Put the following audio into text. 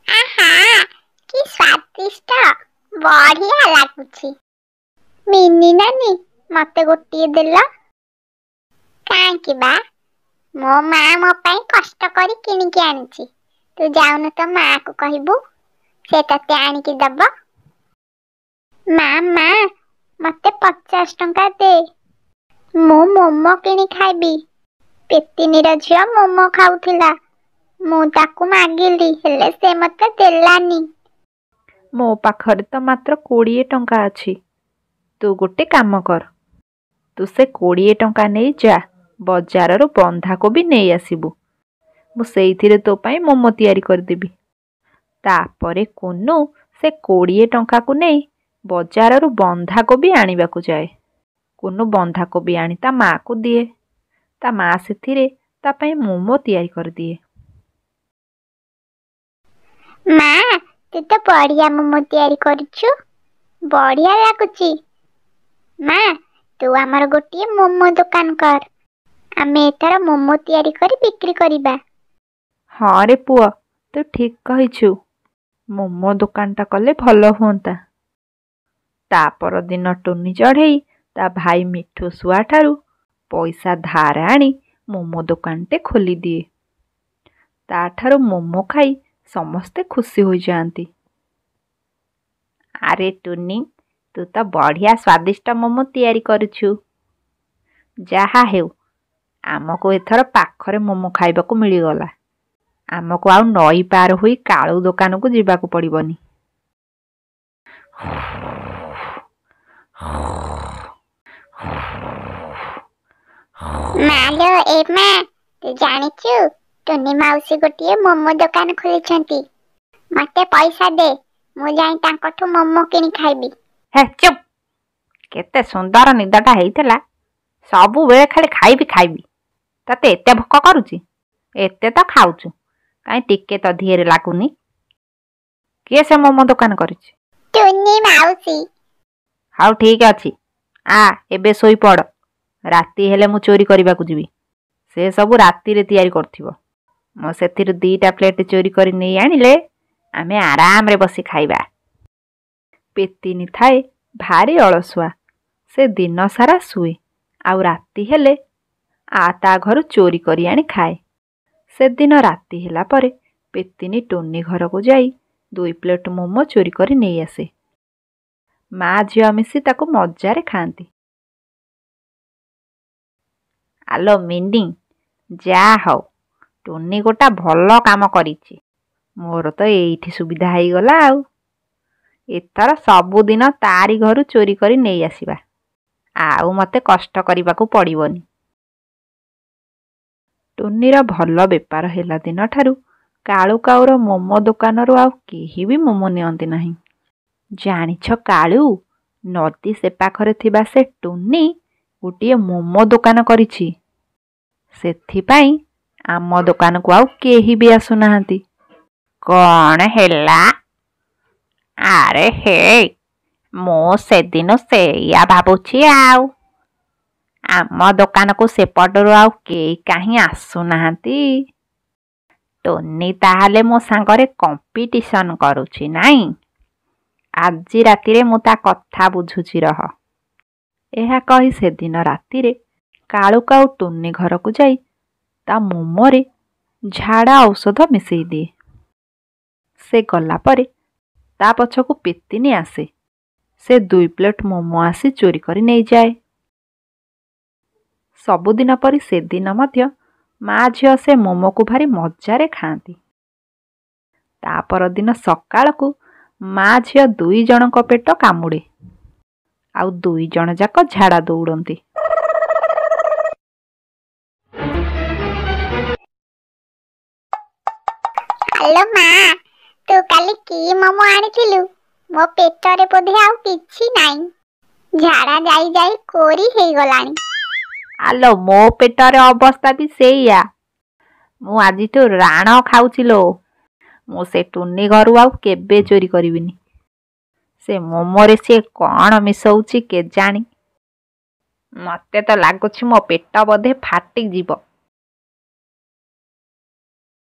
आहा कि स्वादिष्ट बढ़िया लागुची। मिनी नानी मते गोटे देल काहे बा मो माँ मो पाई कष्ट करी किनिकी आनिची। तू जाउनु तो माँ को कहबू से तते आनिकी दब। माँ माँ मते 50 टंका दे मु मोमो किनी खाइबी। पेतिनीर झियो मोमो खाउथिला मु ताकू मागिली हेले से मते देलानी। मो पाखरे तो मात्र 20 टंका अछि। तू गोटे काम कर, तू से 20 टंका नहीं जा बजाररू बंधाकोबी नहीं आसबू। मु सेइथिरे तो पाई मोमो तैयारी कर देबी। तापरे कोनु से 20 टंका को नहीं बजाररू बंधाकोबी आनिबाकू जाए। कोनु बंधाकोबी आनी ता माँ को दिए, ता माँ सेथिरे ता पाई मोमो तैयारी कर दिए। माँ तू तो बढ़िया मोमो तैयारी करिछु, बढ़िया लागुची। माँ तू आमर गोटे मोमो दुकान कर, आमे एथर मोमो तैयारी करी बिक्री करिबा। हाँ रे पुआ तू ठीक कहिछु, मोमो दुकानटा कले भल हुंता। तापर दिन टुनी चढ़ई ता भाई मिठू सुआ ठारू पैसा धार आनी मोमो दुकानटे खोली दिए। ताठारू मोमो खाई समस्ते खुशी हो जाती। अरे टुनी तू तो बढ़िया स्वादिष्ट मोमो तैयारी करुछु। जहा हेउ आमको एथर पाखरे मोमो खाइबाकू मिलिगला। आमको आउ नई पार होई कालू दुकान को जीवाकू पड़िबनी। मालो ए माँ तू जानिछु टुनी माउसी गोटे मोमो दुकान खोलिछंती। मते पैसा दे मु जाई तांकठू मोमो किनी खाइबी। हे चुप, केते सुंदर निदटा हेइतला। सबु बेले खाली खाइबी खाइबी। तते एते भोक करूची? एते तो खाउछु काई टिके तो धीरे लागुनी। किए से मोमो दुकान करिछि? टुनी माउसी। हाउ ठीक अछि, आ एबे सोई पड़। राती हेले मु चोरी करिबाकू जीवी। से सबु राती रे तैयारी करथिबो। मो सेथिरु 2टा प्लेट चोरी करी नै आनिले आमे आराम रे बसी खाइबा। पेतिनी थाए भारी अलसुआ। से दिन सारा सुए आउ राती हेले आ ता घरु चोरी करी आनी खाए। से दिन राती हेला परे पेतिनी टोनी घर को जाई 2 प्लेट मोमो चोरी करी नहीं आसे। माँ झियो मिसी ताको मजारे खाती। आलो मिंडी जा हौ टोनी गोटा भल काम करिछि। मोर तो एइठी सुविधा हेई गला आउ। एथर सबुदिन तारी घरु चोरी करी नहीं आसीबा। आउ मते कष्ट करिबाकू पड़िबनी। टोनीर भल बेपार हेला दिन ठारू कालू काउर मोमो दुकानरू आउ केही भी मोमो नियंती नाही। जानिछ कालू नदी से पाखरे थिबा से टोनी गोटे मोमो दुकान करिछि। सेथिपाई आम दुकान को आउ केही भी आसु नाहंती। कौन हेला? अरे हे मो से दिन से या भाबुछि आउ। आम दुकान को सेपटरू आउ केही काहीं आसु नाहंती। टोनी ताहाले मो सांगरे कंपीटिशन करुछि नाई। आजी राती रे मु ता कथा बुझुछि रह। एहा कही से दिन राती रे कालू काउ टोनी घर को जाई ता मोमो रे झाड़ा औषध मिसेई दिए। से गला परे ता पछकू पेतिनी आसे। से 2 प्लेट मोमो आसी चोरी करी नहीं जाए। सबुदिन परी से दिन मध्य माँ झियो से मोमो को भारी मजारे खाती। तापर दिन सकाळ को माँ झियो 2 जनक पेट कामुड़े आउ 2 जन जाक झाड़ा दौड़ती। हेलो माँ तू काली की मोमो आनिथिलु? मो पेटरे बोधे आउ किछि नाई। झाड़ा जाई जाई कोरी हेई गलानी। आलो मो पेटरे अवस्था भी सेया। मु आजी तो राण खाउचिलो। मु से टुनी घरु आउ केबे चोरी करिविनी। से मोमो रे से कौन मिसौची के जानी। मते तो लागुछि मो पेट बोधे फाटी जीव।